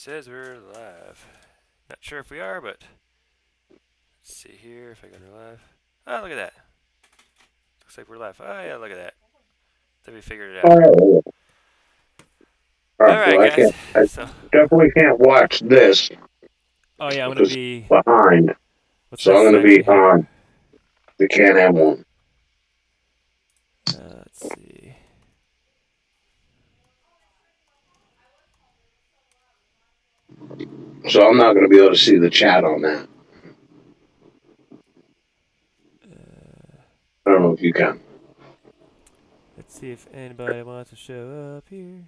says we're live. Not sure if we are, but let's see here if I go to live. Oh, look at that. Looks like we're live. Oh, yeah, look at that. Then we figured it out. Oh, All right, well, guys. I So, definitely can't watch this oh, yeah, I'm going to because be. it's behind. What's So I'm this going to be actually here? on the Can-Am one. Let's see. So I'm not going to be able to see the chat on that. I don't know if you can. Let's see if anybody wants to show up here.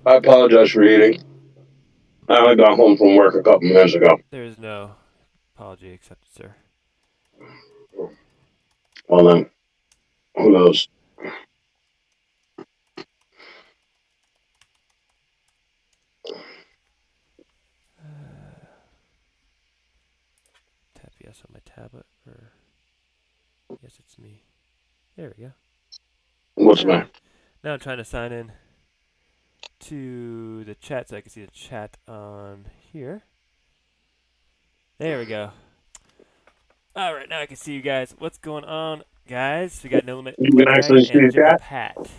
I apologize for eating. I only got home from work a couple minutes ago. There's no apology accepted, sir. Well then, who knows? Tap yes on my tablet, or yes, it's me. There we go. What's All right. my? Now I'm trying to sign in to the chat so I can see the chat on here. There we go. All right, now I can see you guys. What's going on, guys? We got No Limit You can Web Dragon actually see and the Jiggle chat? Pat.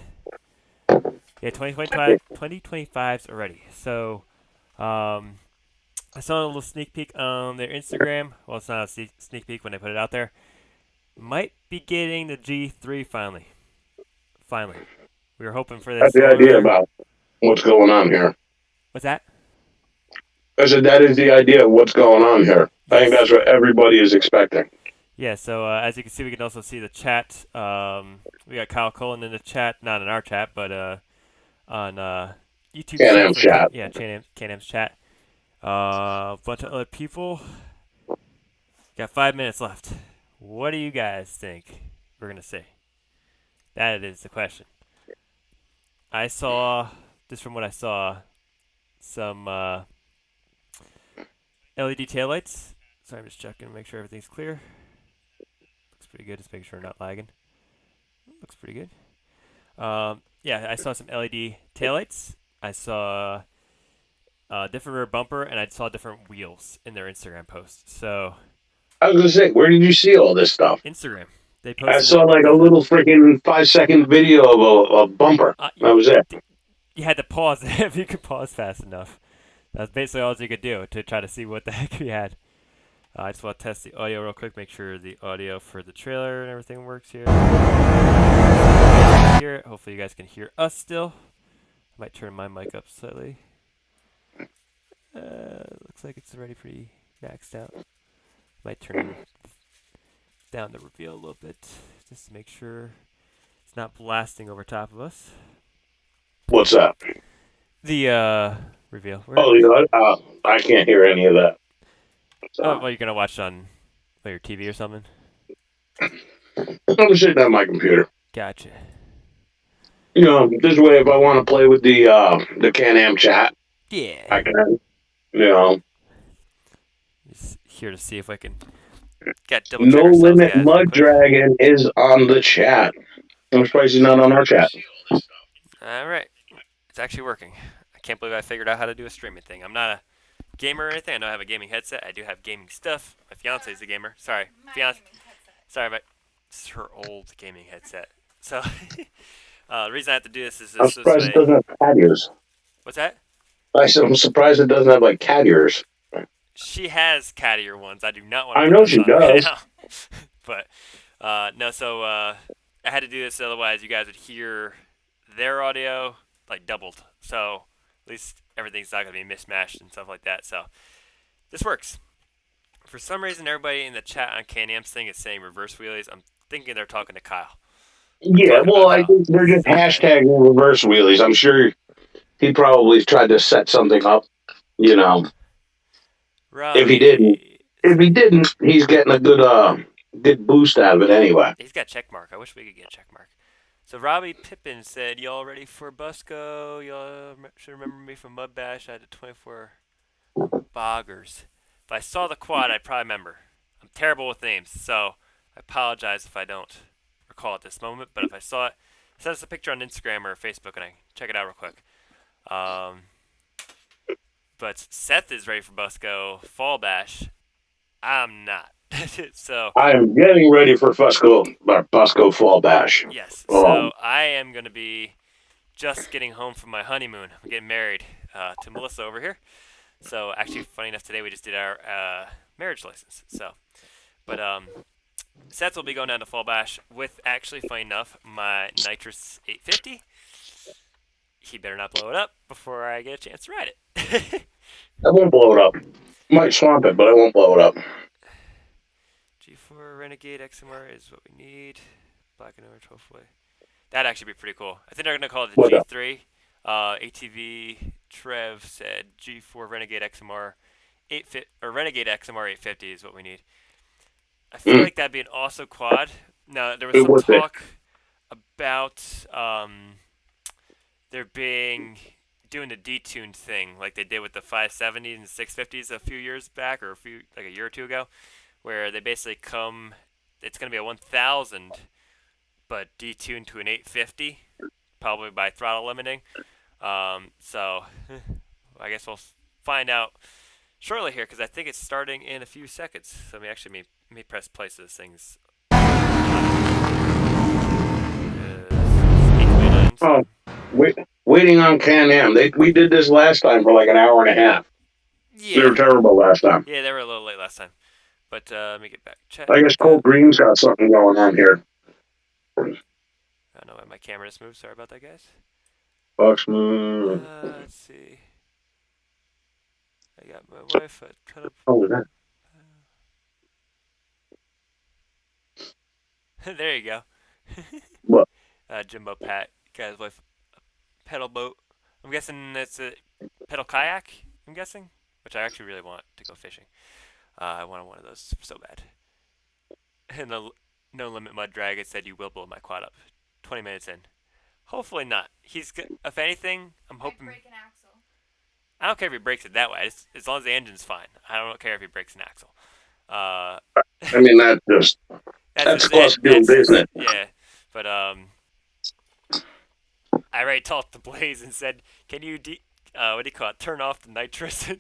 Yeah, 2025's already. So, I saw a little sneak peek on their Instagram. Well, it's not a sneak peek when they put it out there. Might be getting the G3 finally. Finally. We were hoping for That's this the idea longer. about what's going on here. What's that? I said that is the idea of what's going on here. I think Yes. that's what everybody is expecting. Yeah, so as you can see, we can also see the chat. We got Kyle Cullen in the chat, not in our chat, but on YouTube chat Can-Am for chat. Can-Am's chat. A bunch of other people. Got 5 minutes left. What do you guys think we're gonna see? That is the question. I saw, just from what I saw, some LED taillights. Sorry, I'm just checking to make sure everything's clear. Looks pretty good. Just making sure we're not lagging. Looks pretty good. Yeah, I saw some LED taillights. I saw a different rear bumper, and I saw different wheels in their Instagram posts. So I was gonna say, where did you see all this stuff? Instagram, they I posted saw like a the little freaking 5 second video of a bumper. That was it. you had to pause if you could pause fast enough. That's basically all you could do to try to see what the heck we had. I just want to test the audio real quick, make sure the audio for the trailer and everything works here. Hopefully you guys can hear us still. I might turn my mic up slightly. Looks like it's already pretty maxed out. Might turn down the reveal a little bit just to make sure it's not blasting over top of us. What's that? The reveal. Oh, I can't hear any of that. So. Oh, well, you're gonna watch on your TV or something. I'm sitting at my computer. Gotcha. This way, if I want to play with the Can-Am chat, Yeah. I can. Just here to see if I can double check No ourselves, Limit guys, real Mud quick. Dragon is on the chat. I'm surprised he's not on our chat. All right, it's actually working. I can't believe I figured out how to do a streaming thing. I'm not a gamer or anything. I know I have a gaming headset. I do have gaming stuff. My fiance is a gamer. Sorry, fiance. Sorry, but it's her old gaming headset. So the reason I have to do this is I'm this surprised way. it doesn't have cat ears. What's that? I said I'm surprised it doesn't have like cat ears. She has cat ear ones. I do not want to I put know those she on right does. now. But no, so I had to do this, otherwise you guys would hear their audio like doubled. So at least everything's not gonna be mismatched and stuff like that. So this works. For some reason, everybody in the chat on Can-Am's thing is saying reverse wheelies. I'm thinking they're talking to Kyle. Yeah, well, I think they're just hashtagging reverse wheelies. I'm sure he probably tried to set something up. If Robbie. he didn't, he's getting a good boost out of it anyway. He's got check mark. I wish we could get check mark. So Robbie Pippin said, "Y'all ready for Busco? Y'all should remember me from Mud Bash. I had the 24 boggers. If I saw the quad, I'd probably remember. I'm terrible with names, so I apologize if I don't recall at this moment. But if I saw it, send us a picture on Instagram or Facebook, and I can check it out real quick. Um, but Seth is ready for Busco Fall Bash. I'm not. So I am getting ready for Fusco Fall Bash. yes, Um, so I am gonna be just getting home from my honeymoon. I'm getting married to Melissa over here. So actually, funny enough, today we just did our marriage license. So, but Seth will be going down to Fall Bash with actually, funny enough, my Nitrous 850. He better not blow it up before I get a chance to ride it. I won't blow it up. Might swamp it, but I won't blow it up. G4 Renegade XMR is what we need. Black and orange, hopefully. That'd actually be pretty cool. I think they're gonna call it the What the? G3. ATV Trev said G4 Renegade XMR 850 or Renegade XMR 850 is what we need. I feel like that'd be an awesome quad. Now there was It some would be. talk about there being doing the detuned thing like they did with the 570s and 650s a few years back or like a year or two ago, where they basically come. It's gonna be a 1000, but detuned to an 850, probably by throttle limiting. So I guess we'll find out shortly here because I think it's starting in a few seconds. So me press play so this thing's. Oh, So. waiting on Can-Am. We did this last time for like an hour and a half. They Yeah, were terrible last time. yeah, they were a little late last time. But let me get back. Chat I guess Cold pickup. Green's got something going on here. I don't know why my camera just moved. Sorry about that, guys. Foxman. Let's see. I got my wife at pedal. Oh, that. There you go. What? Jimbo Pat, guy's wife, pedal boat. I'm guessing it's a pedal kayak. I'm guessing, which I actually really want to go fishing. I want one of those so bad. And the no limit mud drag. It said you will blow my quad up. 20 minutes in. Hopefully not. If anything, I'm hoping. Break an axle. I don't care if he breaks it that way. As long as the engine's fine. I don't care if he breaks an axle. I mean, that's close to doing business. Yeah, but I already talked to Blaze and said, can you what do you call it? Turn off the nitrous. So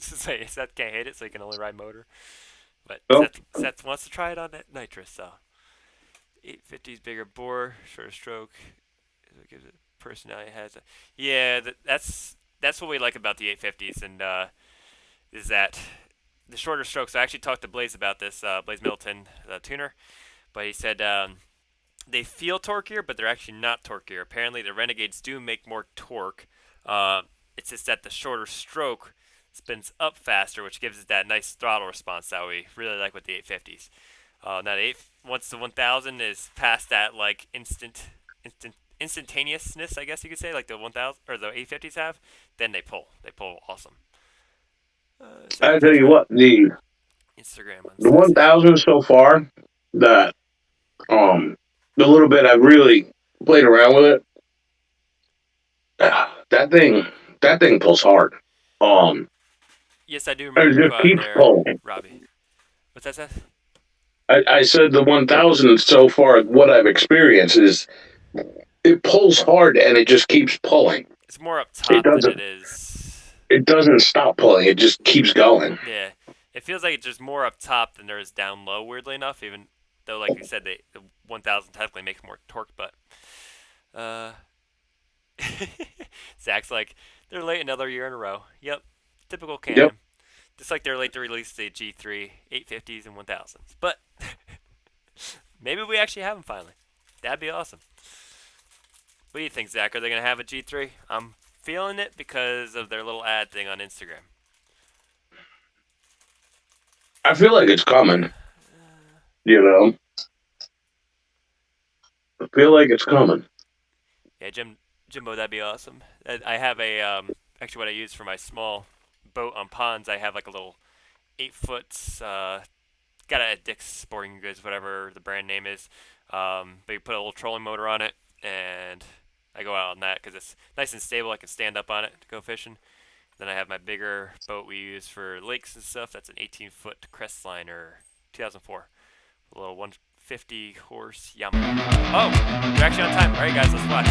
Seth can't hit it, so he can only ride motor. But Oh. Seth wants to try it on that nitrous, so 850's bigger bore, shorter stroke. It gives it personality. Yeah, that's what we like about the 850s, and is that the shorter strokes. I actually talked to Blaze about this, Blaze Middleton, the tuner, but he said they feel torquier, but they're actually not torquier. Apparently, the Renegades do make more torque. It's just that the shorter stroke spins up faster, which gives it that nice throttle response that we really like with the 850s. Now, once the 1000 is past that like instantaneousness, I guess you could say, like the 1000 or the 850s have, then they pull. They pull awesome. I tell you what, the Instagram on the 1000 so far, that the little bit I've really played around with it, that thing pulls hard. Yes, I do It remember just keeps there, pulling. Robbie. What's that, Seth? I said the 1000 so far, what I've experienced is it pulls hard and it just keeps pulling. It's more up top than it is. It doesn't stop pulling. It just keeps going. Yeah, it feels like it's just more up top than there is down low. Weirdly enough, even though, like you said, the 1000 technically makes more torque, but Zach's like they're late another year in a row. Yep, typical Can-Am. Yep. Just like they're late to release the G3 850s and 1000s, but maybe we actually have them finally. That'd be awesome. What do you think, Zach? Are they gonna have a G3? I'm feeling it because of their little ad thing on Instagram. I feel like it's coming. You know? I feel like it's coming. Yeah, Jimbo, that'd be awesome. I have a actually what I use for my small boat on ponds. I have like a little 8-foot. Got it at Dick's Sporting Goods, whatever the brand name is. But you put a little trolling motor on it, and I go out on that because it's nice and stable. I can stand up on it to go fishing. Then I have my bigger boat we use for lakes and stuff. That's an 18-foot Crestliner, 2004. A little 150 horse Yamaha. Oh, they're actually on time. All right, guys, let's watch.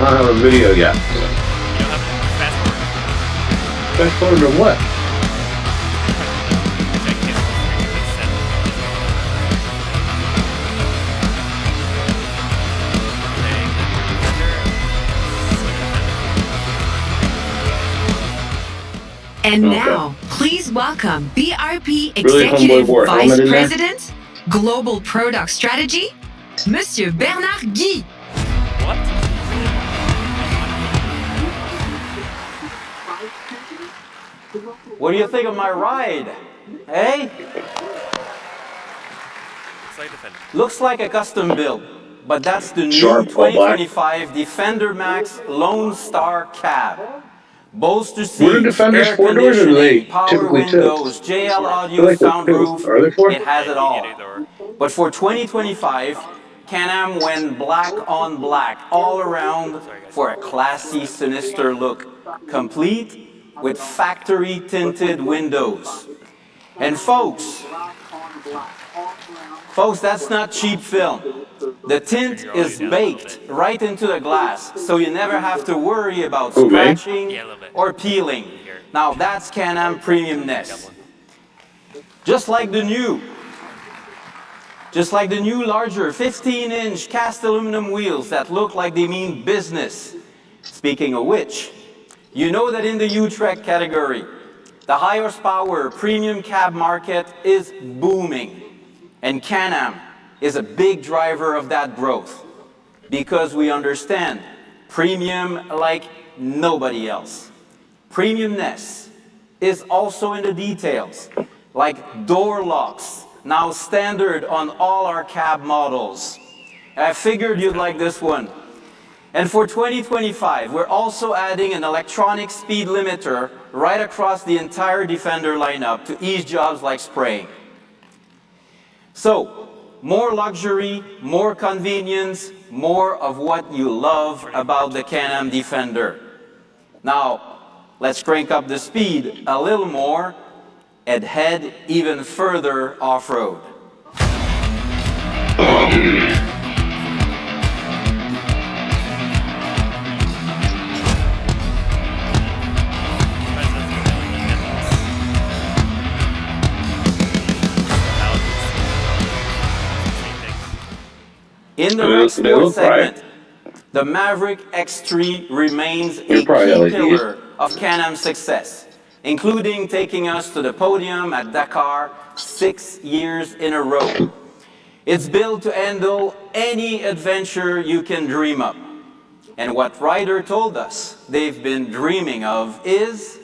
I don't have a video yet. You don't have it? Fast forward. Fast forward to what? Check it. Let's set it. And Okay. now, please welcome BRP Really Executive homeboy wore a Vice helmet in there? President, Global Product Strategy, Monsieur Bernard Guy. What? What do you think of my ride? Hey? Looks like a Defender. Looks like a custom build, but that's the new Sharp, all black. 2025 Defender Max Lone Star cab. Bolster Were seats, Defenders air four doors or are they conditioning, power typically two? windows, JL I audio, feel like they're two. soundproof. Are they four? It has it You all. get either or. But for 2025, Can-Am went black on black all around for a classy, sinister look, complete with factory tinted windows. And folks, that's not cheap film. The tint is baked right into the glass, so you never have to worry about Okay. scratching Yeah, a little bit. or peeling. Now that's Can-Am premiumness. Just like the new larger 15-inch cast aluminum wheels that look like they mean business. Speaking of which, you know that in the U-Trek category, the high horsepower premium cab market is booming. And Can-Am is a big driver of that growth because we understand premium like nobody else. Premiumness is also in the details, like door locks, now standard on all our cab models. I figured you'd like this one. And for 2025, we're also adding an electronic speed limiter right across the entire Defender lineup to ease jobs like spraying. So, more luxury, more convenience, more of what you love about the Can-Am Defender. Now, let's crank up the speed a little more and head even further off-road. In the rec They sports look segment, the Maverick X3 remains a They're key probably LEDs. pillar of Can-Am's success, including taking us to the podium at Dakar 6 years in a row. It's built to handle any adventure you can dream of. And what Ryder told us they've been dreaming of is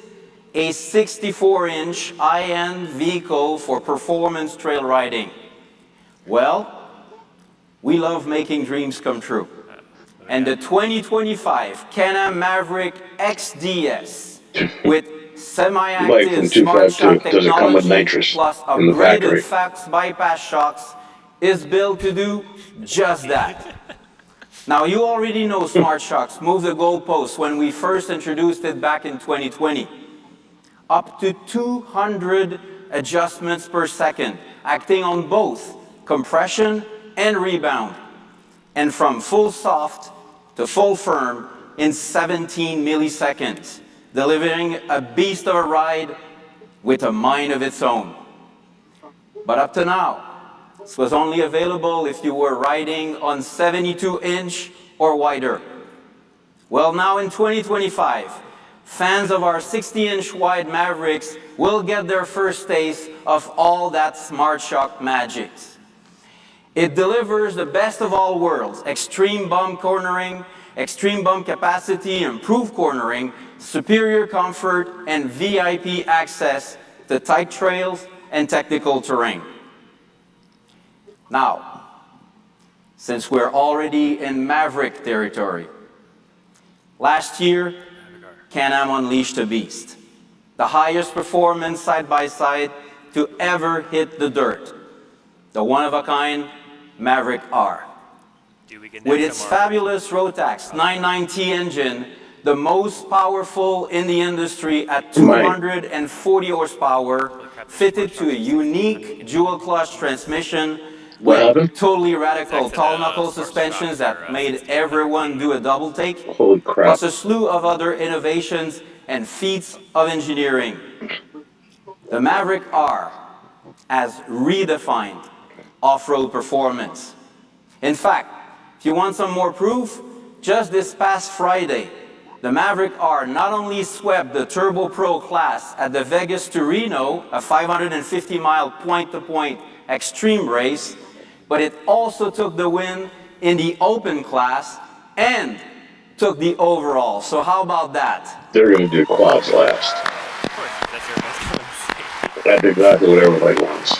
a 64-inch high-end vehicle for performance trail riding. Well, we love making dreams come true. And the 2025 Can-Am Maverick XDS with Like semi-active from smart 252, shock does it come with technology nitrous plus in the factory? upgraded FACS bypass shocks is built to do just that. Now you already know smart shocks move the goalposts when we first introduced it back in 2020. Up to 200 adjustments per second, acting on both compression and rebound, and from full soft to full firm in 17 milliseconds, delivering a beast of a ride with a mind of its own. But up to now, this was only available if you were riding on 72-inch or wider. Well, now in 2025, fans of our 60-inch wide Mavericks will get their first taste of all that Smart Shock magic. It delivers the best of all worlds: extreme bump cornering, extreme bump capacity, improved cornering, superior comfort, and VIP access to tight trails and technical terrain. Now, since we're already in Maverick territory, last year, Can-Am unleashed a beast. The highest performance side-by-side to ever hit the dirt. The one-of-a-kind Maverick R. With its fabulous Rotax 990 engine, the most powerful in the industry at 240 horsepower, fitted to a unique dual-clutch transmission What with happened? totally radical Sex and, tall knuckle sports suspensions shocks that are, made 1600 everyone do a double take, Holy crap. plus a slew of other innovations and feats of engineering. The Maverick R has redefined off-road performance. In fact, if you want some more proof, just this past Friday, the Maverick R not only swept the Turbo Pro class at the Vegas to Reno, a 550-mile point-to-point extreme race, but it also took the win in the open class and took the overall. So how about that? They're going to do quads last. Of course, that's everybody's going to say. That's exactly what everybody wants.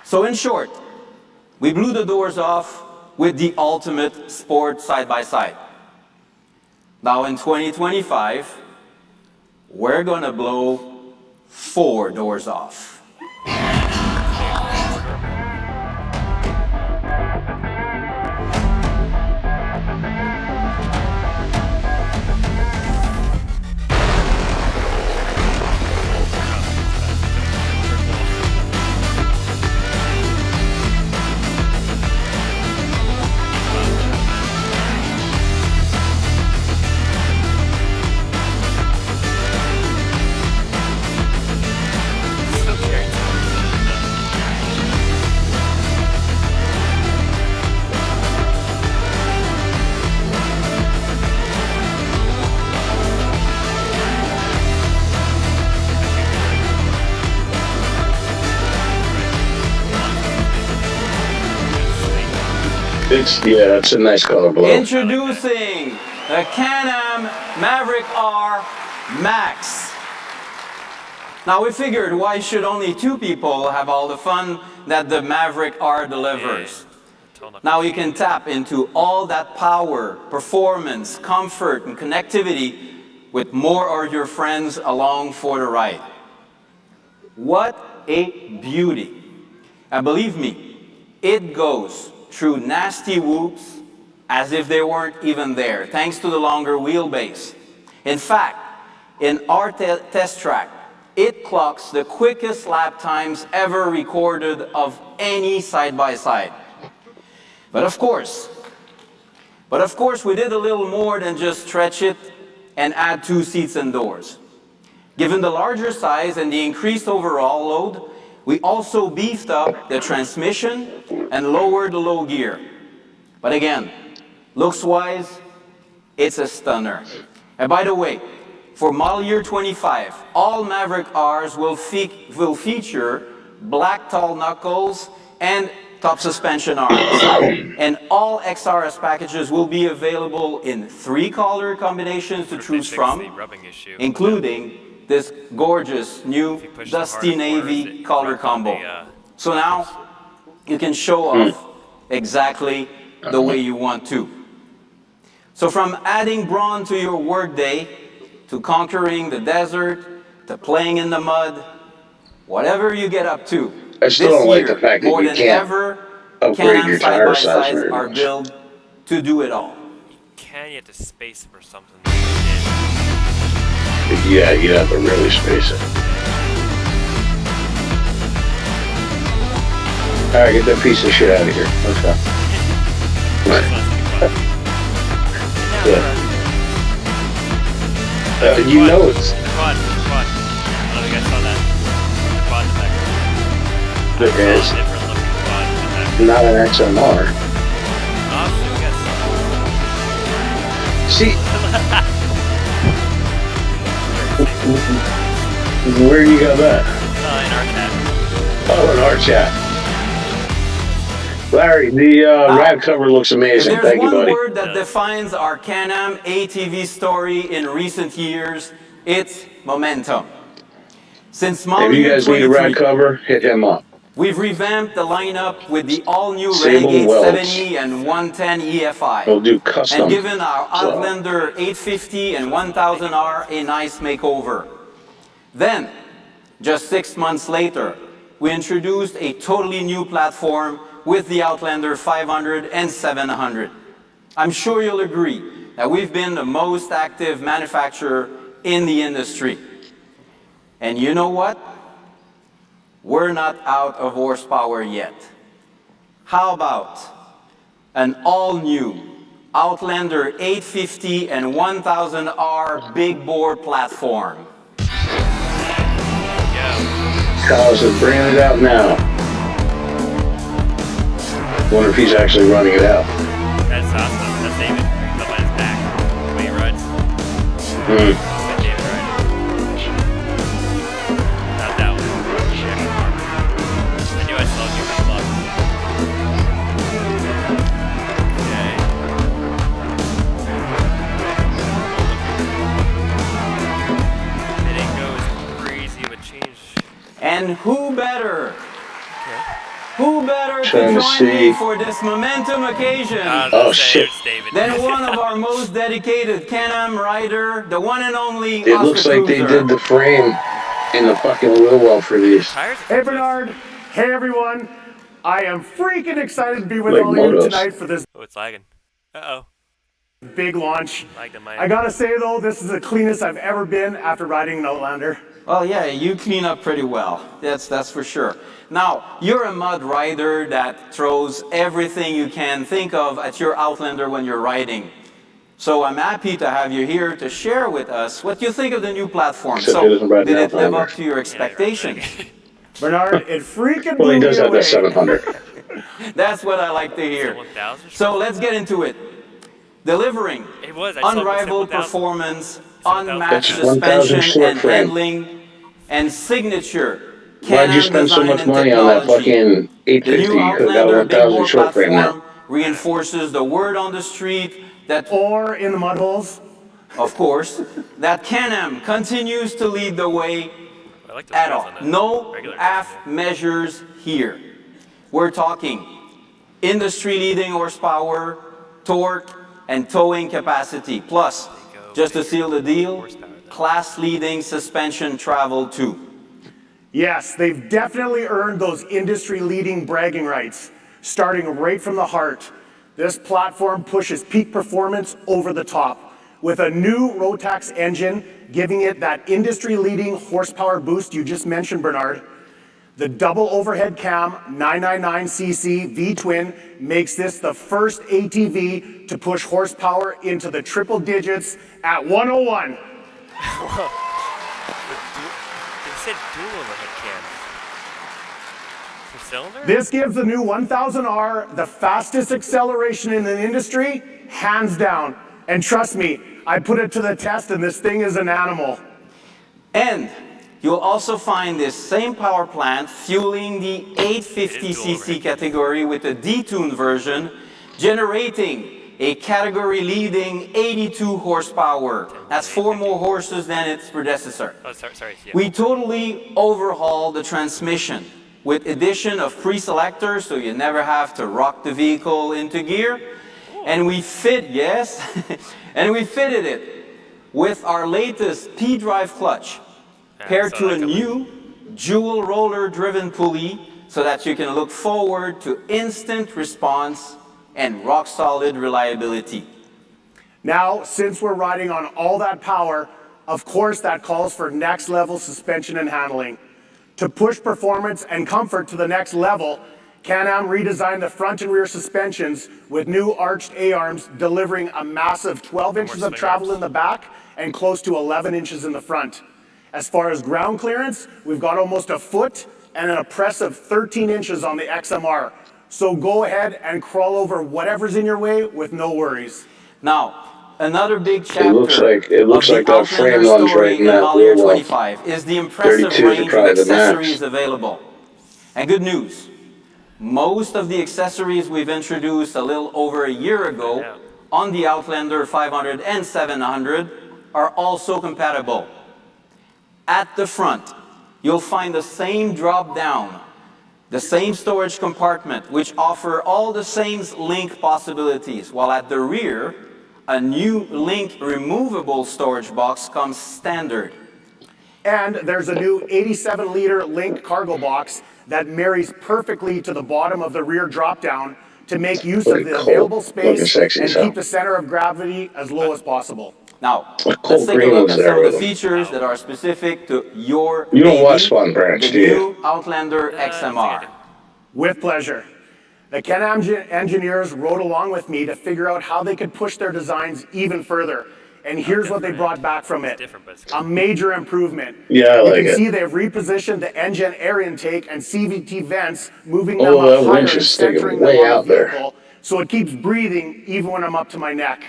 So in short, we blew the doors off with the ultimate sport side-by-side. Now in 2025, we're gonna blow 4 doors off. It's a nice color blow. Introducing the Can-Am Maverick R Max. Now we figured, why should only 2 people have all the fun that the Maverick R delivers? Now you can tap into all that power, performance, comfort, and connectivity with more of your friends along for the ride. What a beauty. And believe me, it goes through nasty whoops as if they weren't even there, thanks to the longer wheelbase. In fact, in our test track, it clocks the quickest lap times ever recorded of any side-by-side. But of course, we did a little more than just stretch it and add 2 seats and doors. Given the larger size and the increased overall load, we also beefed up the transmission and lowered the low gear. But again, looks-wise, it's a stunner. And by the way, for model year 25, all Maverick Rs will feature black tall knuckles and top suspension arms. And all XRS packages will be available in 3 color combinations to choose from, including this gorgeous new dusty navy color combo. So now you can show off exactly the way you want to. So from adding brawn to your workday, to conquering the desert, to playing in the mud, whatever you get up to, I still don't like the fact that more you than can't ever, upgrade Can-Am your tire size side-by-sides very are much. built to do it all. Can you have to space it or something? Yeah, you have to really space it. Alright, get that piece of shit out of here. Let's go. Yeah. You know it's... The quad. I don't know if you guys saw that. The quad in the back. There is. Different looking quad in the back. Not an XMR. Obviously, we got See... Where you got that? in our chat. Oh, in our chat. Larry, the rad cover looks amazing. If there's Thank you, one buddy. word that defines our Can-Am ATV story in recent years, it's momentum. Since model If you year guys need a 23, rad cover, hit him up. we've revamped the lineup with the all-new Sable Renegade welds. 70 and 110 EFI. We'll do custom. And given our Outlander 850 and 1000R a nice makeover. Then, just 6 months later, we introduced a totally new platform with the Outlander 500 and 700. I'm sure you'll agree that we've been the most active manufacturer in the industry. And you know what? We're not out of horsepower yet. How about an all-new Outlander 850 and 1000R big bore platform? Kyle's is bringing it out now. Wonder if he's actually running it out. That's awesome. That's David. Up on his back. The way he rides. Hmm. Let David ride it. Not that one. I knew I slowed you with the luck. Okay. It didn't go as crazy of a change. And who better? Okay. Who better to Trying to join see. me for this momentum occasion Oh, shit. David. than one of our most dedicated Can-Am rider, the one and only It looks like they did the frame in the fucking wheel well for these. Tires? Hey Bernard, hey everyone. I am freaking excited to be with Like all of you motos. tonight for this Oh, it's lagging. Uh-oh. big launch. Lagged on my I gotta say though, this is the cleanest I've ever been after riding an Outlander. Well, yeah, you clean up pretty well. That's for sure. Now, you're a mud rider that throws everything you can think of at your Outlander when you're riding. So I'm happy to have you here to share with us what you think of the new platform. Except he So, doesn't ride did an it live Outlander. up to your expectations? Bernard, it freaking Well, blew he does me have away. that 700. That's what I like to hear. 1000? So let's get into it. Delivering It was. I saw it was unrivaled 1000. performance, 1000. unmatched That's 1000 suspension short and frame. handling, and signature Why'd you Can-Am spend so design much and money on that technology. fucking The 850? new You could have got Outlander big 1000 bore short frame platform now. reinforces the word on the street that, Or in the mud holes. of course, that Can-Am continues to lead the way I like those at wheels all. on that No regular half measures here. We're talking industry-leading horsepower, torque, and towing capacity. Plus, just to seal the deal, class-leading suspension travel too. Yes, they've definitely earned those industry-leading bragging rights. Starting right from the heart, this platform pushes peak performance over the top with a new Rotax engine, giving it that industry-leading horsepower boost you just mentioned, Bernard. The double overhead cam 999cc V-twin makes this the first ATV to push horsepower into the triple digits at 101. They said dual overhead cams. For cylinder? This gives the new 1000R the fastest acceleration in the industry, hands down. And trust me, I put it to the test and this thing is an animal. And you'll also find this same power plant fueling the 850cc category with a detuned version, generating a category-leading 82 horsepower. That's 4 more horses than its predecessor. Oh, sorry. Yeah. We totally overhauled the transmission with addition of pre-selectors, so you never have to rock the vehicle into gear. And we fitted it with our latest P-drive clutch, paired so to a like a- new dual roller driven pulley so that you can look forward to instant response and rock solid reliability. Now, since we're riding on all that power, of course that calls for next level suspension and handling. To push performance and comfort to the next level, Can-Am redesigned the front and rear suspensions with new arched A-arms, delivering a massive 12 inches of swing travel arms. in the back and close to 11 inches in the front. As far as ground clearance, we've got almost a foot and an impressive 13 inches on the XMR. So go ahead and crawl over whatever's in your way with no worries. Now, another big chapter looks like of the that frame Outlander runs story right in in that model year wheel well. 25 is the impressive 32 is range of probably the max. accessories available. And good news, most of the accessories we've introduced a little over a year ago on the Outlander 500 and 700 are also compatible. At the front, you'll find the same drop down, the same storage compartment, which offer all the same link possibilities, while at the rear, a new link removable storage box comes standard. And there's a new 87-liter Link cargo box that marries perfectly to the bottom of the rear drop-down to make use of Pretty the cool. available Looking space sexy and as hell. keep the center of gravity as low as possible. Now, What let's cool take a green look was at there some of the with 'em? features that are specific to your You don't baby, watch Spun Branch, the do you? new Outlander XMR. With pleasure. The Can-Am engineers rode along with me to figure out how they could push their designs even further. And here's what they brought back from it. A major improvement. Yeah, I You like can it. see they've repositioned the engine air intake and CVT vents, moving them Oh, up that higher winch and is sticking centering them way on the out there. vehicle, so it keeps breathing even when I'm up to my neck.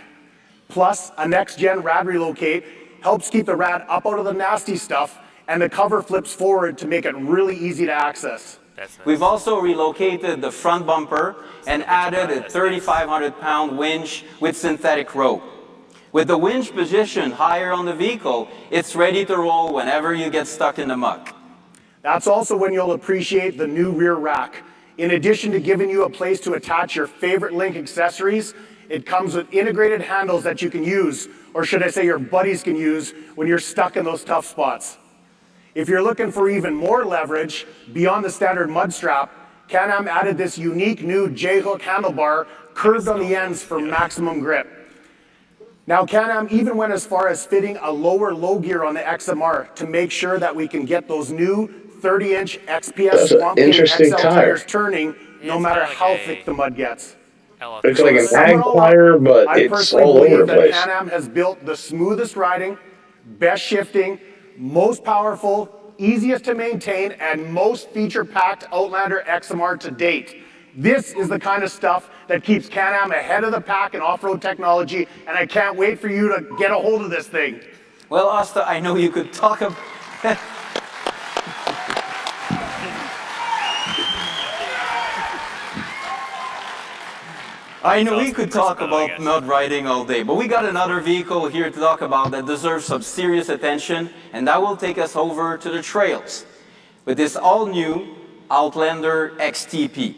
Plus, a next-gen rad relocate helps keep the rad up out of the nasty stuff, and the cover flips forward to make it really easy to access. That's nice. We've also relocated the front bumper and added a 3,500-pound winch with synthetic rope. With the winch positioned higher on the vehicle, it's ready to roll whenever you get stuck in the muck. That's also when you'll appreciate the new rear rack. In addition to giving you a place to attach your favorite Link accessories, it comes with integrated handles that you can use, or should I say your buddies can use, when you're stuck in those tough spots. If you're looking for even more leverage beyond the standard mud strap, Can-Am added this unique new J-hook handlebar curved on the ends for maximum grip. Now, Can-Am even went as far as fitting a lower low gear on the XMR to make sure that we can get those new 30-inch XPS That's an Swamp King interesting XL tire. tires turning no It's matter kinda like how a thick the mud gets. It's like an To sum ag it all tire, up, but I it's personally all over believe the that place. Can-Am has built the smoothest riding, best shifting, most powerful, easiest to maintain, and most feature-packed Outlander XMR to date. This is the kind of stuff that keeps Can-Am ahead of the pack in off-road technology, and I can't wait for you to get a hold of this thing. Well, Asta, I know you could talk about... I know we could talk about mud riding all day, but we got another vehicle here to talk about that deserves some serious attention, and that will take us over to the trails with this all-new Outlander XTP.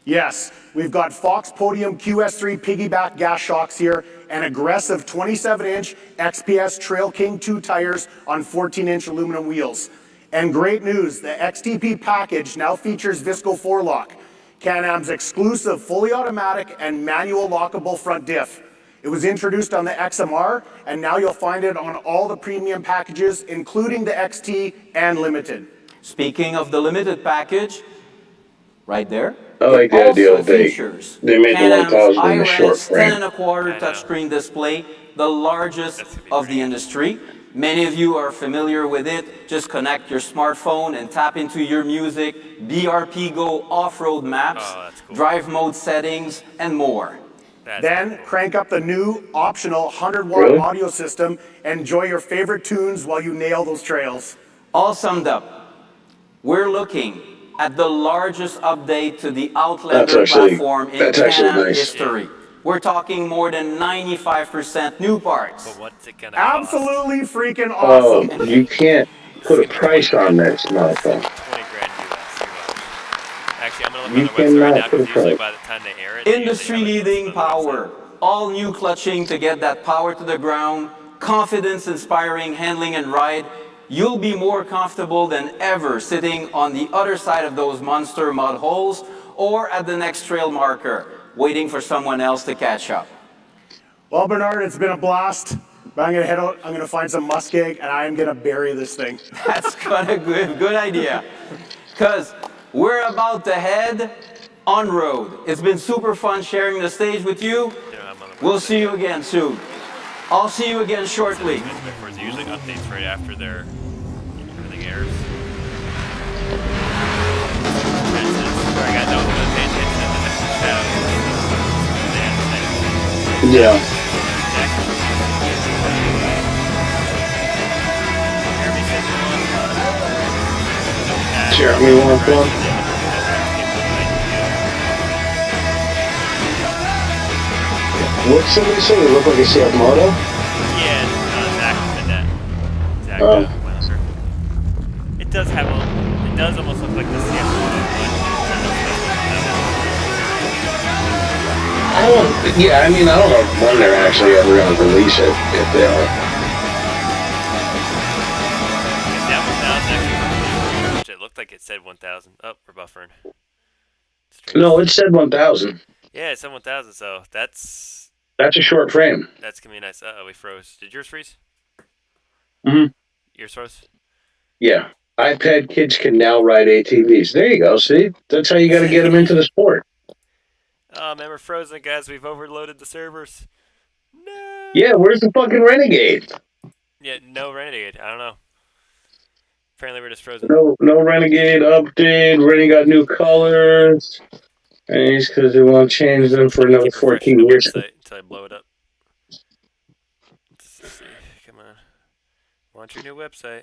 Yes, we've got Fox Podium QS3 piggyback gas shocks here and aggressive 27-inch XPS Trail King 2 tires on 14-inch aluminum wheels. And great news, the XTP package now features Visco 4-lock, Can-Am's exclusive fully automatic and manual lockable front diff. It was introduced on the XMR, and now you'll find it on all the premium packages, including the XT and Limited. Speaking of the limited package, right there, I like the idea that they made the 1000 in the short frame. 10.25 touchscreen display, the largest of the industry. Many of you are familiar with it. Just connect your smartphone and tap into your music, BRP Go off-road maps, drive mode settings, and more. Then crank up the new optional 100-watt audio system and enjoy your favorite tunes while you nail those trails. All summed up, we're looking at the largest update to the Outlander platform in Can-Am history. We're talking more than 95% new parts. But what's it gonna Absolutely freaking awesome. Oh, you can't put a price on that smartphone. 20 grand US. Actually, I'm gonna You look on the website right now cannot put a because usually price. by the time they air it, Industry-leading power, all new clutching to get that power to the ground, confidence-inspiring handling and ride. You'll be more comfortable than ever sitting on the other side of those monster mud holes or at the next trail marker, waiting for someone else to catch up. Well, Bernard, it's been a blast. But I'm gonna head out, I'm gonna find some muskeg, and I'm gonna bury this thing. That's kind of good idea. Because we're about to head on road. It's been super fun sharing the stage with you. We'll see you again soon. I'll see you again shortly. There's usually updates right after their everything airs. Sorry guys, I was gonna pay attention to the Yeah. Jeremy want one? What's somebody say? They look like a Seat Moto? Yeah, Zach said that. Zach went under. It does have it does almost look like the Seat Moto, I don't know when they're actually ever going to release it, if they are. That 1,000 actually, it looked like it said 1,000. Oh, we're buffering. No, it said 1,000. Yeah, it said 1,000, so that's a short frame. That's going to be nice. Uh-oh, we froze. Did yours freeze? Mm-hmm. Yours froze? Yeah. iPad kids can now ride ATVs. There you go, see? That's how you got to get them into the sport. Oh man, we're frozen, guys. We've overloaded the servers. Yeah, No. where's the fucking Renegade? Yeah, no Renegade. I don't know. Apparently, we're just frozen. No Renegade update. Renegade got new colors. And it's because they want to change them for I'm gonna another keep refreshing the 14 years. website until I blow it up. Let's see. Come on. Want your new website?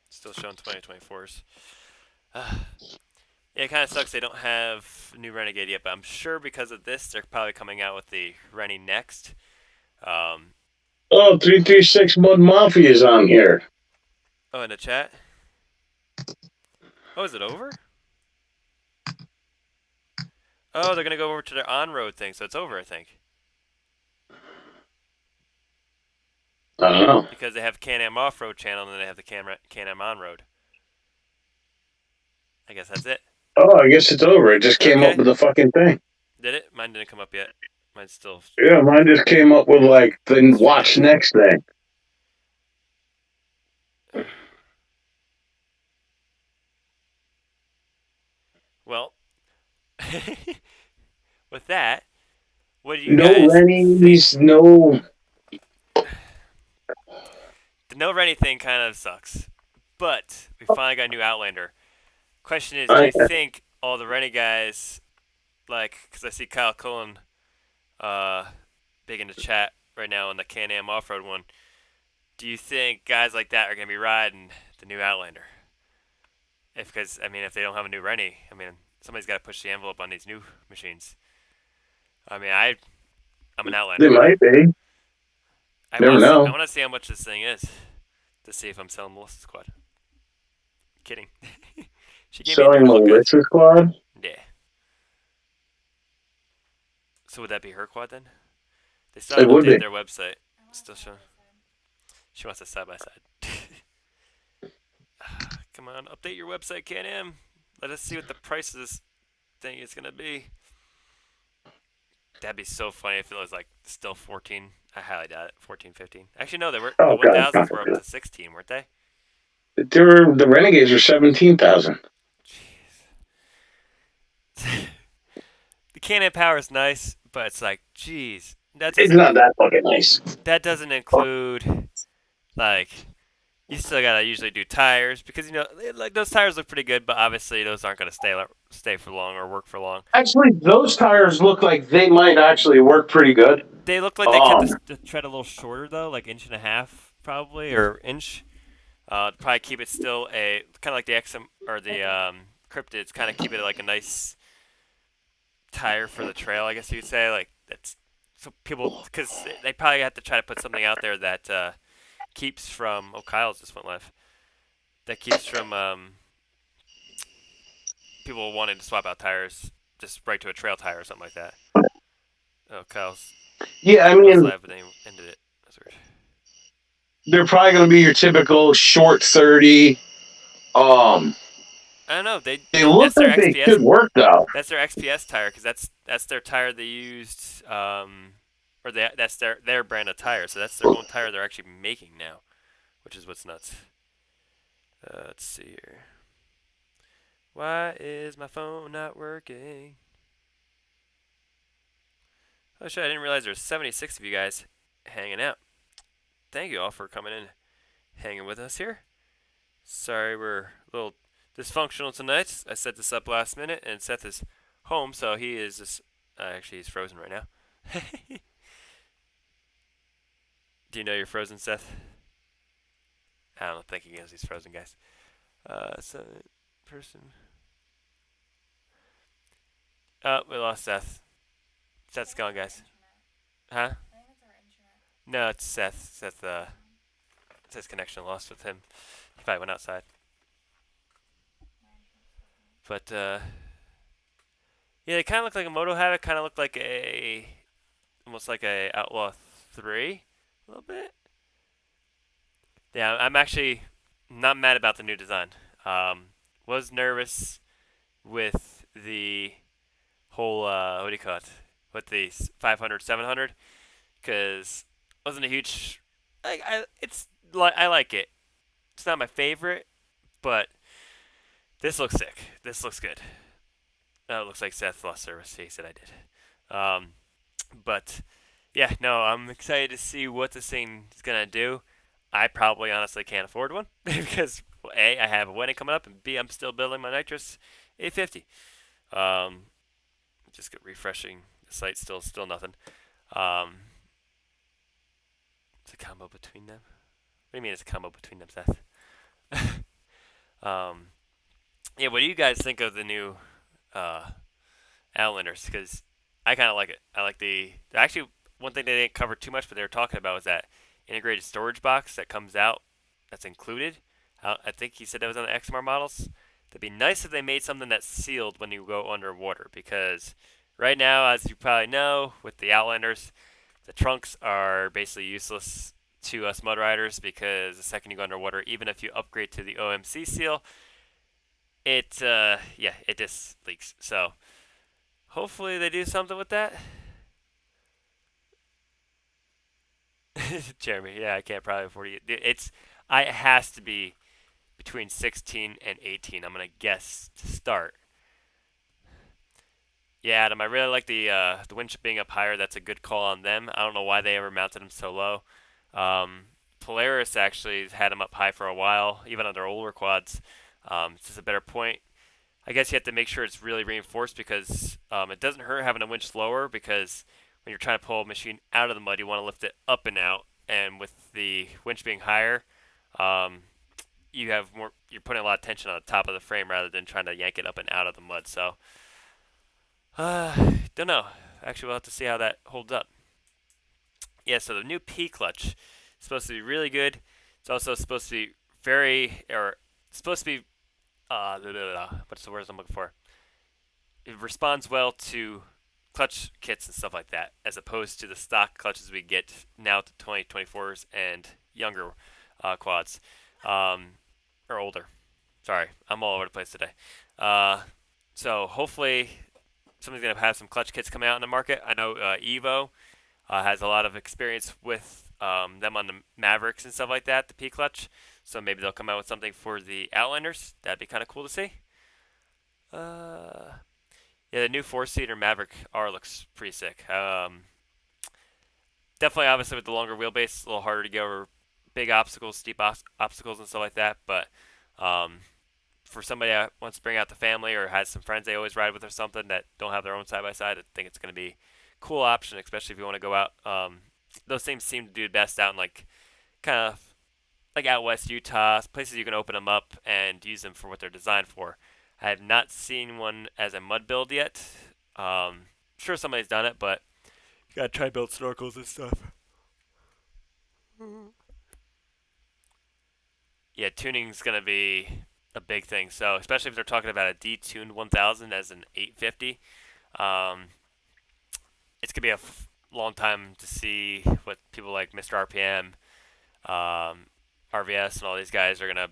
Still showing 2024s. Yeah, it kind of sucks they don't have new Renegade yet, but I'm sure because of this, they're probably coming out with the Rennie next. Um, Oh, 336 Mud Mafia is on here. oh, in the chat. Oh, is it over? Oh, they're gonna go over to their on-road thing, so it's over, I think. I don't know. Because they have Can-Am off-road channel, and then they have the Can-Am on-road. I guess that's it. Oh, I guess it's over. It just came up Okay. with the fucking thing. Did it? Mine didn't come up yet. Mine's still. Yeah, mine just came up with like the watch next thing. Well, with that, what do you No guys think? Rennies, no. The no Rennie thing kind of sucks, but we finally got a new Outlander. Question is, do you think all the Rennie guys, like, because I see Kyle Cullen, big in the chat right now on the Can-Am off-road one, do you think guys like that are gonna be riding the new Outlander? Because I mean, if they don't have a new Rennie, I mean, somebody's got to push the envelope on these new machines. I mean, I'm an Outlander. They might be. Never know. I want to see how much this thing is to see if I'm selling Melissa Squad. Kidding. She gave Selling me a dirty look. Melissa Squad? Yeah. So would that be her quad then? They still haven't updated their website. Still showing. She wants a side by side. Come on, update your website, Can-Am. Let us see what the price of this thing is gonna be. That'd be so funny if it was like still 14. I highly doubt it. 14, 15. Actually, no, they were. The 1000s were up to 16, weren't they? The Renegades are 17,000. Jeez. The Can-Am Power is nice, but it's like, jeez, It's not that fucking nice. That doesn't include, like, you still gotta usually do tires because like those tires look pretty good, but obviously those aren't gonna stay for long or work for long. Actually, those tires look like they might actually work pretty good. They look like they kept the tread a little shorter though, like inch and a half probably or inch. Probably keep it still a kind of like the XM or the Cryptids, kind of keep it like a nice tire for the trail, I guess you could say. Like that's so people because they probably have to try to put something out there that keeps from. Oh, Kyle's just went live. That keeps from people wanting to swap out tires just right to a trail tire or something like that. Oh, Kyle's. Yeah, I mean, live, but then he ended it. That's weird. They're probably going to be your typical short 30. I don't know. They look like they could work though. That's their XPS tire because that's their tire they used, or that's their brand of tire. So that's their own tire they're actually making now, which is what's nuts. Let's see here. Why is my phone not working? Oh shit! I didn't realize there was 76 of you guys hanging out. Thank you all for coming in, hanging with us here. Sorry we're a little dysfunctional tonight. I set this up last minute, and Seth is home, so he is just actually he's frozen right now. Do you know you're frozen, Seth? I don't think he knows he's frozen, guys. So person. Oh, we lost Seth. Seth's gone, guys. Huh? No, it's Seth. Seth's connection lost with him. He probably went outside. But yeah, they kind of look like a Moto Havoc. Kind of look like almost like a Outlaw 3, a little bit. Yeah, I'm actually not mad about the new design. Was nervous with the whole what do you call it? With the 500, 700, because wasn't a huge. I like it. It's not my favorite, but this looks sick. This looks good. Oh, it looks like Seth lost service. He said I did. But yeah, no, I'm excited to see what this thing is gonna do. I probably honestly can't afford one because well, A, I have a wedding coming up, and B, I'm still building my nitrous 850. Um, just get refreshing the site. Still nothing. Um, it's a combo between them. What do you mean it's a combo between them, Seth? um, yeah, what do you guys think of the new uh, Outlanders? Because I kind of like it. I like the actually one thing they didn't cover too much, but they were talking about was that integrated storage box that comes out that's included. I think he said that was on the XMR models. It'd be nice if they made something that's sealed when you go underwater because right now, as you probably know, with the Outlanders, the trunks are basically useless to us mud riders because the second you go underwater, even if you upgrade to the OMC seal, it just leaks. So hopefully they do something with that. Jeremy, yeah, I can't probably afford it. It has to be between 16 and 18. I'm gonna guess to start. Yeah, Adam, I really like the winch being up higher. That's a good call on them. I don't know why they ever mounted them so low. Polaris actually had them up high for a while, even on their older quads. It's just a better point. I guess you have to make sure it's really reinforced because it doesn't hurt having a winch lower because when you're trying to pull a machine out of the mud, you want to lift it up and out. And with the winch being higher, um, you have more. You're putting a lot of tension on the top of the frame rather than trying to yank it up and out of the mud. So, don't know. Actually, we'll have to see how that holds up. Yeah. So the new P clutch is supposed to be really good. It's also supposed to be supposed to be what's the word I'm looking for? It responds well to clutch kits and stuff like that, as opposed to the stock clutches we get now to 2024s and younger quads, or older. Sorry, I'm all over the place today. So hopefully somebody's gonna have some clutch kits coming out in the market. I know Evo has a lot of experience with them on the Mavericks and stuff like that, the P clutch. So maybe they'll come out with something for the Outlanders. That'd be kind of cool to see. Yeah, the new four-seater Maverick R looks pretty sick. Definitely, obviously, with the longer wheelbase, a little harder to get over big obstacles, steep obstacles, and stuff like that. But for somebody that wants to bring out the family or has some friends they always ride with or something that don't have their own side-by-side, I think it's going to be a cool option, especially if you want to go out. Those things seem to do best out in kind of like out west Utah, places you can open them up and use them for what they're designed for. I have not seen one as a mud build yet. Sure somebody's done it, but you gotta try build snorkels and stuff. Yeah, tuning's gonna be a big thing. So especially if they're talking about a detuned 1000 as an 850, it's gonna be a long time to see what people like Mr. RPM, RVS, and all these guys are gonna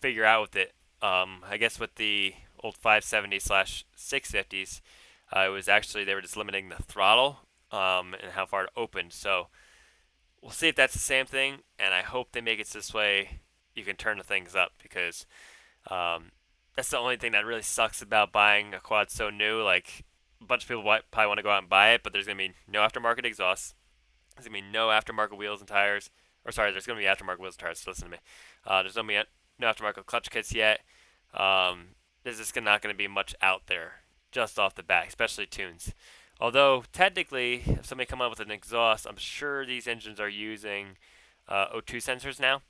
figure out with it. I guess with the old 570/650s, it was actually they were just limiting the throttle and how far it opened. So we'll see if that's the same thing, and I hope they make it this way you can turn the things up because that's the only thing that really sucks about buying a quad so new. Like a bunch of people probably want to go out and buy it, but there's gonna be no aftermarket exhaust. There's gonna be no aftermarket wheels and tires. Or sorry, there's gonna be aftermarket wheels and tires. So listen to me. There's gonna be no aftermarket clutch kits yet. There's just not going to be much out there just off the bat, especially tunes. Although technically, if somebody come up with an exhaust, I'm sure these engines are using O2 sensors now.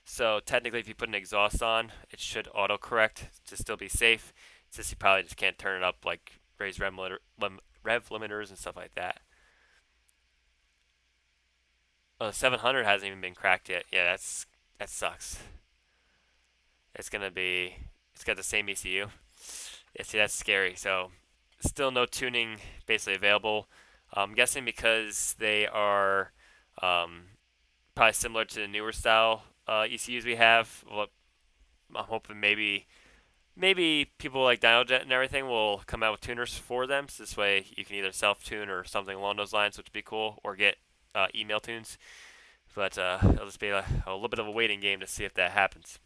So technically, if you put an exhaust on, it should autocorrect to still be safe. It's just you probably just can't turn it up like raise rev limiters and stuff like that. Oh, the 700 hasn't even been cracked yet. Yeah, that sucks. It's got the same ECU. Yeah, see, that's scary. So, still no tuning basically available. I'm guessing because they are probably similar to the newer style ECUs we have. Well, I'm hoping maybe people like Dynojet and everything will come out with tuners for them. So this way you can either self-tune or something along those lines, which would be cool, or get email tunes. But it'll just be a little bit of a waiting game to see if that happens.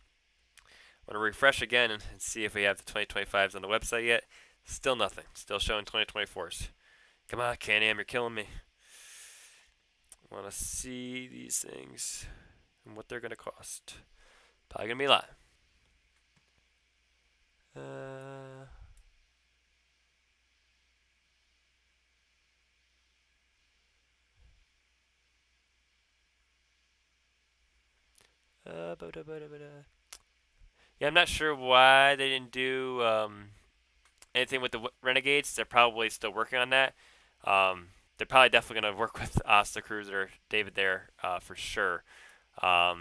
I'm going to refresh again and see if we have the 2025s on the website yet. Still nothing. Still showing 2024s. Come on, Can-Am, you're killing me. I want to see these things and what they're going to cost. Probably going to be a lot. Yeah, I'm not sure why they didn't do anything with the Renegades. They're probably still working on that. They're probably definitely going to work with Asta Cruiser, David there for sure to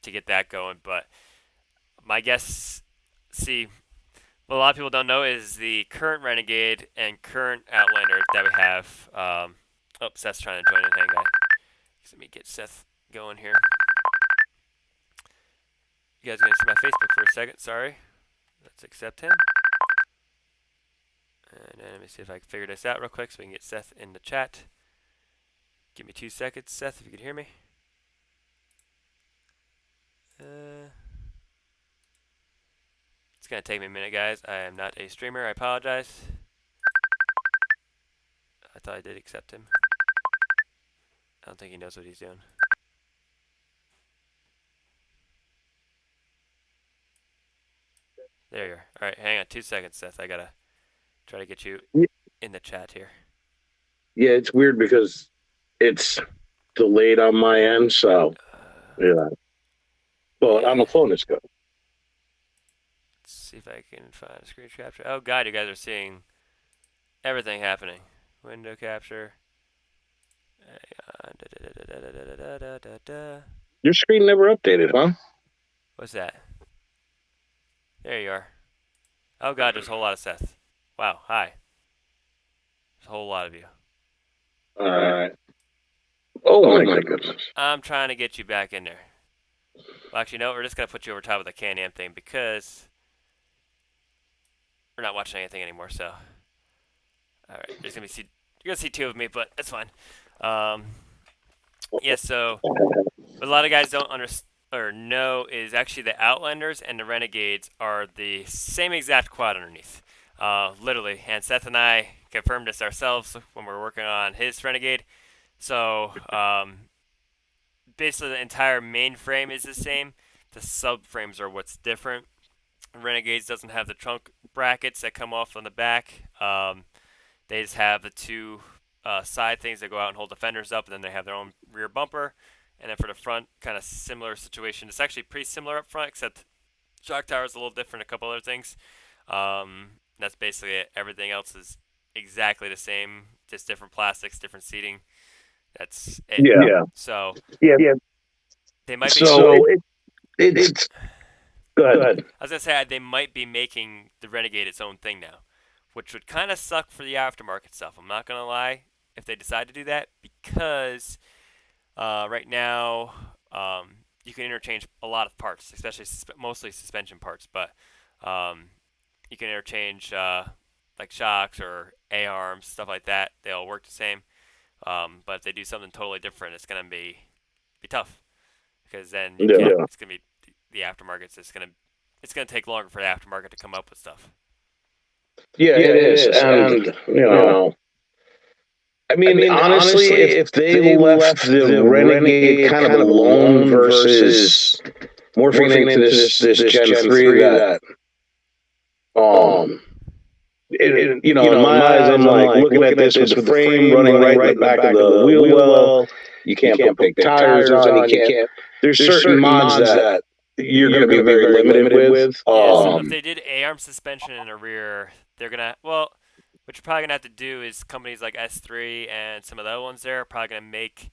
get that going. But my guess, see, what a lot of people don't know is the current Renegade and current Outlander that we have. Oh, Seth's trying to join in. Hang on. Let me get Seth going here. You guys are going to see my Facebook for a second. Sorry. Let's accept him. And then let me see if I can figure this out real quick so we can get Seth in the chat. Give me 2 seconds, Seth, if you can hear me. It's going to take me a minute, guys. I am not a streamer. I apologize. I thought I did accept him. I don't think he knows what he's doing. There you are. All right, hang on 2 seconds, Seth. I got to try to get you in the chat here. Yeah, it's weird because it's delayed on my end, so yeah. But on the phone, it's good. Let's see if I can find a screen capture. Oh, God, you guys are seeing everything happening. Window capture. Your screen never updated, huh? What's that? There you are. Oh, God, there's a whole lot of Seth. Wow, hi. There's a whole lot of you. All right. Oh, my goodness. I'm trying to get you back in there. Well, actually, no, we're just going to put you over top of the Can-Am thing because we're not watching anything anymore, so. All right, you're going to see two of me, but that's fine. Yeah, so what a lot of guys don't understand or know is actually the Outlanders and the Renegades are the same exact quad underneath. Literally, and Seth and I confirmed this ourselves when we were working on his Renegade. So basically the entire main frame is the same. The subframes are what's different. Renegades doesn't have the trunk brackets that come off on the back. They just have the two side things that go out and hold the fenders up, and then they have their own rear bumper. And then for the front, kind of similar situation. It's actually pretty similar up front, except shock tower is a little different, a couple other things. That's basically it. Everything else is exactly the same, just different plastics, different seating. That's it. Yeah. So Yeah. they might be. So it's go ahead. I was gonna say they might be making the Renegade its own thing now, which would kind of suck for the aftermarket stuff. I'm not gonna lie if they decide to do that because right now you can interchange a lot of parts, especially mostly suspension parts, but you can interchange like shocks or A-arms, stuff like that. They all work the same. But if they do something totally different, it's gonna be tough because then you can't, it's gonna be the aftermarket's just gonna take longer for the aftermarket to come up with stuff. Yeah, it is, and you know, I mean, honestly, if they left the Renegade kind of alone versus morphing into this Gen 3 that, in my eyes, I'm like looking at this with the frame running right in the back of the wheel well. You can't put big tires on. You can't. There's certain mods that you're going to be very limited with. So if they did A-arm suspension in the rear, they're gonna what you're probably gonna have to do is companies like S3 and some of the other ones there are probably gonna make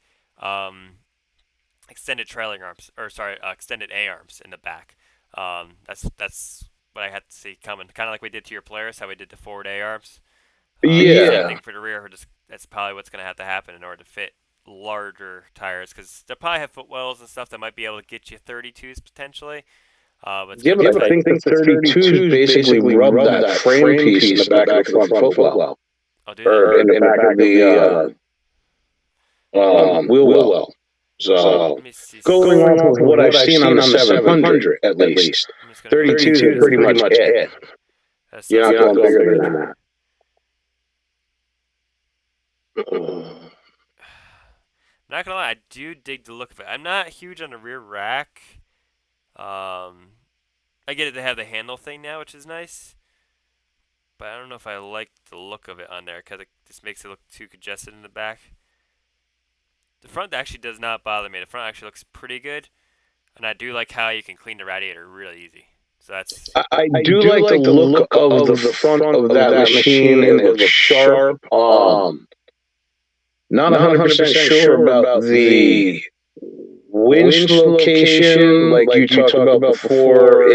extended trailing arms, or sorry, extended A-arms in the back. That's what I had to see coming. Kind of like we did to your Polaris, how we did the forward A-arms. Same thing for the rear. That's probably what's gonna have to happen in order to fit larger tires, because they'll probably have footwells and stuff that might be able to get you 32s potentially. But I think the 32s basically rub that frame piece in the back of the front footwell. Oh, do Or in the back of the wheel well. So, going off of what I've seen on the 700, at least, 32s is pretty much it. You're not going bigger than that. Not gonna lie, I do dig the look of it. I'm not huge on the rear rack. I get it to have the handle thing now, which is nice. But I don't know if I like the look of it on there because it just makes it look too congested in the back. The front actually does not bother me. The front actually looks pretty good. And I do like how you can clean the radiator really easy. So that's... I do like the look of the front of that machine. It looks sharp. Not 100% sure about the winch location, like you talked about before.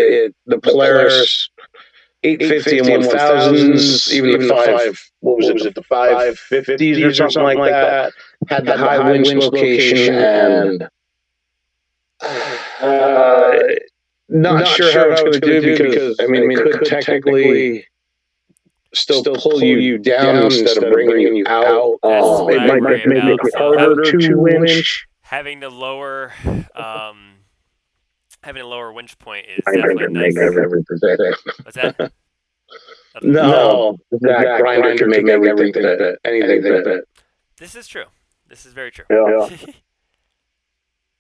The Polaris 850 and 1000s, even the what was it, the 550s or something like that, had the high winch location, and not sure how it's going to do because, I mean, it could technically still pull you down instead of bringing you out. It might make it harder to winch. Having the lower winch point is definitely nice. What's that? No, that grinder can make anything fit. This is true. This is very true. Yeah.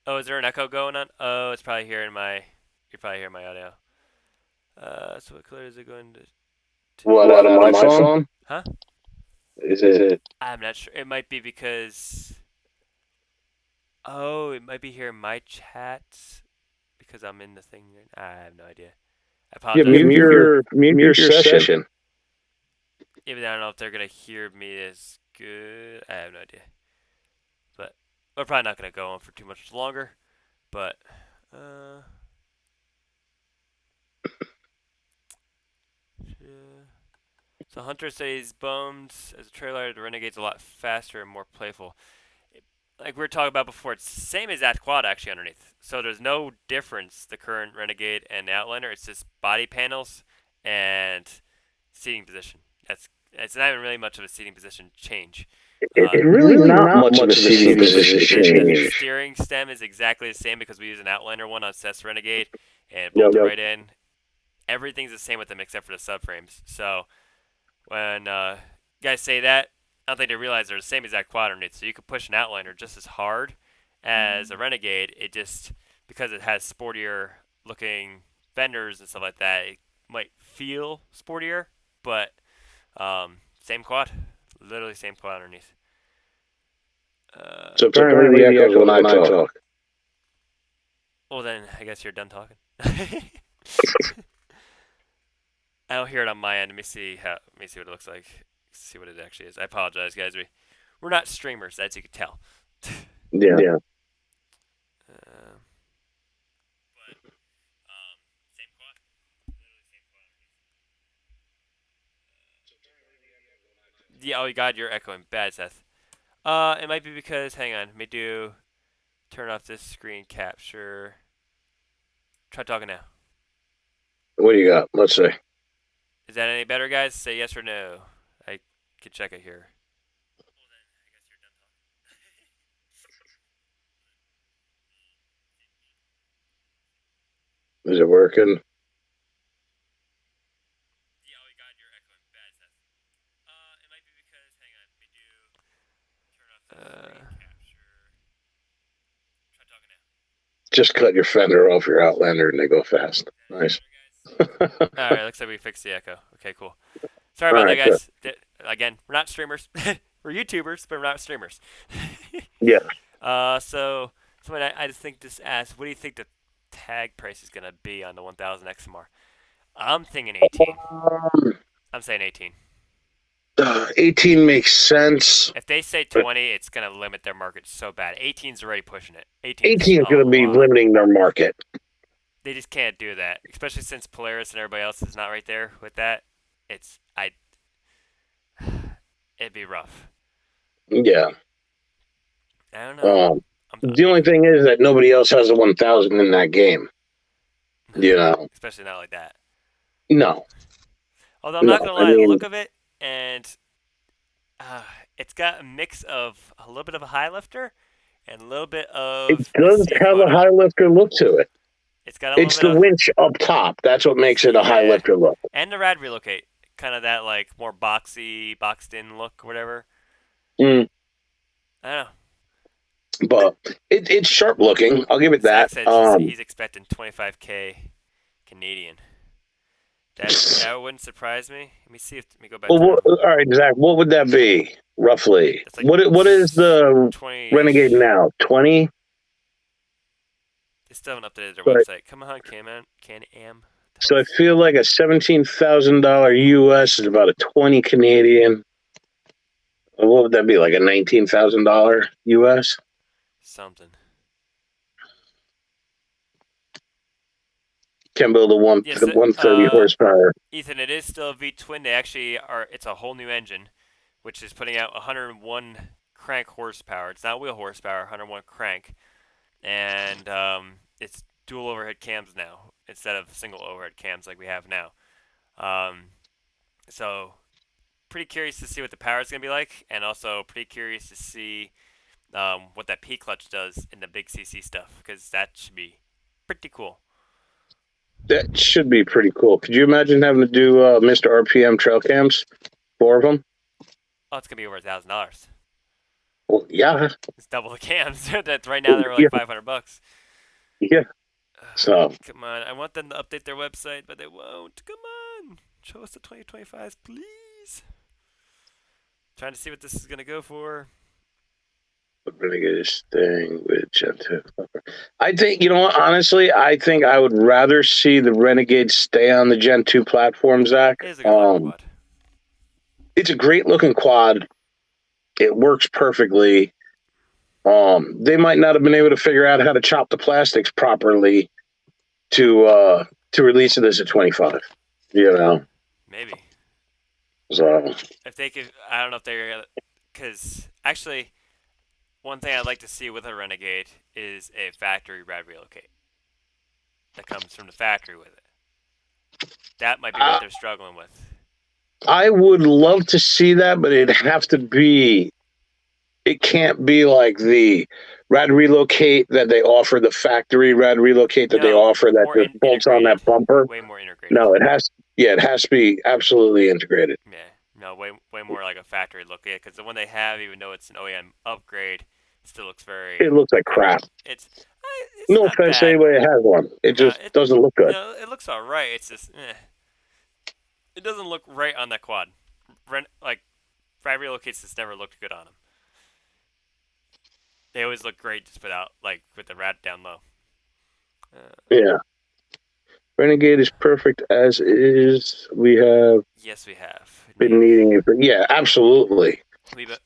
Oh, is there an echo going on? Oh, it's probably here in my... You're probably hearing my audio. So what color is it going to... What, out of my phone? Huh? Is it? I'm not sure. It might be because... Oh, it might be here in my chat because I'm in the thing. I have no idea. I apologize. Yeah, mute your session. Yeah, but I don't know if they're going to hear me as good. I have no idea. But we're probably not going to go on for too much longer. But... So Hunter says bummed as a trailer. The Renegade's a lot faster and more playful. Like we were talking about before, it's the same as that quad actually underneath. So there's no difference, the current Renegade and the Outlander. It's just body panels and seating position. It's not even really much of a seating position change. It's really not much of a seating position change. The steering stem is exactly the same because we use an Outlander one on Cess Renegade and bolt it right in. Everything's the same with them except for the subframes. So when guys say that, I don't think they realize they're the same exact quad underneath. So you could push an Outlander just as hard as a Renegade. It just, because it has sportier looking fenders and stuff like that, it might feel sportier, but same quad. Literally same quad underneath. So apparently the echoes when I talk. Well, then I guess you're done talking. I don't hear it on my end. Let me see what it looks like. See what it actually is. I apologize, guys. We're not streamers, as you can tell. Yeah. Same quad. Literally same quad. Yeah. Oh, God, you're echoing bad, Seth. It might be because. Hang on. Let me turn off this screen capture. Try talking now. What do you got? Let's see. Is that any better, guys? Say yes or no. I can check it here. Well, then, I guess you're done talking. Is it working? Yeah, oh, God, you're echoing bad, Seth. It might be because, hang on, let me turn off the screen capture. Try talking now. Just cut your fender off your Outlander and they go fast. Nice. Alright, looks like we fixed the echo. Okay, cool. Sorry about that, guys. Again, we're not streamers. We're YouTubers, but we're not streamers. Yeah. So I just asked, what do you think the tag price is going to be on the 1000 XMR? I'm thinking 18. I'm saying 18. 18 makes sense. If they say 20, it's going to limit their market so bad. 18's already pushing it. 18 is going to be limiting their market. They just can't do that, especially since Polaris and everybody else is not right there with that. It'd be rough. Yeah. I don't know. The only thing is that nobody else has a 1000 in that game. You know. Especially not like that. No. Although I'm not going to lie, the look of it, and it's got a mix of a little bit of a high lifter and a little bit of... It does have a high lifter look to it. It's the winch up top. That's what makes it a high lifter look. And the rad relocate. Kind of that like more boxy, boxed in look or whatever. I don't know. But it's sharp looking. I'll give it Zach that. said he's expecting 25K Canadian. That wouldn't surprise me. Let me see. Let me go back Well, to them. all right, Zach. What would that be roughly? It's like What is the 20. Renegade now? 20. They still haven't updated their But website. Come on, Can-Am. so I feel like a $17,000 US is about a 20 Canadian. What would that be? Like a $19,000 US? Something. Can build a Yes, 130 horsepower. Ethan, it is still a V-twin. They actually are. It's a whole new engine, which is putting out 101 crank horsepower. It's not wheel horsepower, 101 crank, and it's dual overhead cams now instead of single overhead cams like we have now. So pretty curious to see what the power is going to be like, and also pretty curious to see what that P clutch does in the big CC stuff, because that should be pretty cool. That should be pretty cool. Could you imagine having to do Mr. RPM trail cams? 4 of them? Oh, it's going to be over $1,000. Well, yeah. It's double the cams. That's right now they're like $500. Yeah. So Come on, I want them to update their website, but they won't. Come on, show us the 2025s, please. Trying to see what this is gonna go for. Renegade thing with Gen 2. I think, you know what, honestly, I think I would rather see the Renegade stay on the Gen 2 platform, Zach. It is a good looking quad. It's a great looking quad. It works perfectly. They might not have been able to figure out how to chop the plastics properly to release it as a 25. You know, Maybe. so If they could, I don't know if they're, because actually, one thing I'd like to see with a Renegade is a factory rad relocate that comes from the factory with it. That might be what they're struggling with. I would love to see that, but it'd have to be. It can't be like the rad relocate that they offer, the factory rad relocate that they offer that just bolts on that bumper. Way more integrated. No, it has. Yeah, it has to be absolutely integrated. Yeah, no, way more like a factory look. Yeah, because the one they have, even though it's an OEM upgrade, it still looks very. It looks like crap. It's no offense to anybody that has one. It just doesn't look good. No, it looks alright. It's just, it doesn't look right on that quad. Like, rad relocates just never looked good on them. They always look great just without, like, with the rad down low. Yeah. Renegade is perfect as is. We have. Yes, we have. Been needing it. Yeah, absolutely.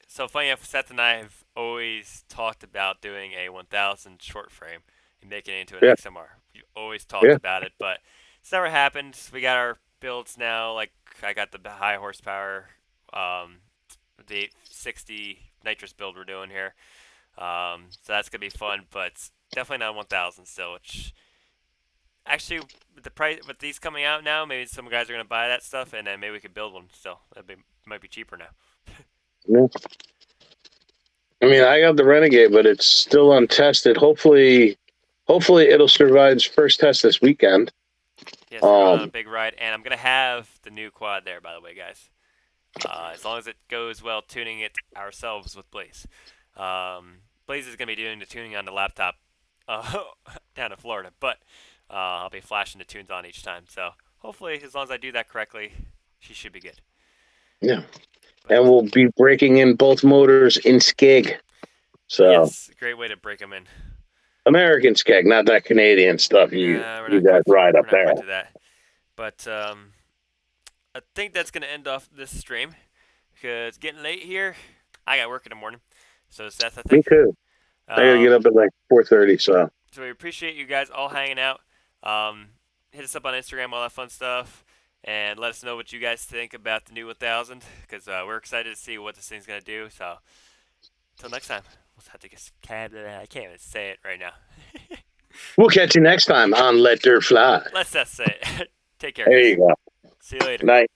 So funny enough, Seth and I have always talked about doing a 1000 short frame and making it into an XMR. We've always talked about it, but it's never happened. We got our builds now. Like, I got the high horsepower, the 860 nitrous build we're doing here. So that's gonna be fun, but definitely not 1000 still. Which actually, with the price, with these coming out now, maybe some guys are gonna buy that stuff, and then maybe we could build one still. Might be cheaper now. Yeah. I mean, I got the Renegade, but it's still untested. Hopefully it'll survive its first test this weekend. Yes, we're going on a big ride, and I'm gonna have the new quad there, by the way, guys. As long as it goes well, tuning it ourselves with Blaze. Blaze is gonna be doing the tuning on the laptop down in Florida, but I'll be flashing the tunes on each time. So hopefully, as long as I do that correctly, she should be good. Yeah. And we'll be breaking in both motors in skeg. So yes, great way to break them in. American skeg, not that Canadian stuff you guys ride up there. To that. But I think that's gonna end off this stream because it's getting late here. I got work in the morning, so Seth, I think. Me too. I gotta get up at like 4:30. So we appreciate you guys all hanging out. Hit us up on Instagram, all that fun stuff. And let us know what you guys think about the new 1000, because we're excited to see what this thing's going to do. So, until next time, we'll have to get I can't even say it right now. We'll catch you next time on Let Dirt Fly. Let's just say it. Take care, There guys. you go. See you later. Night.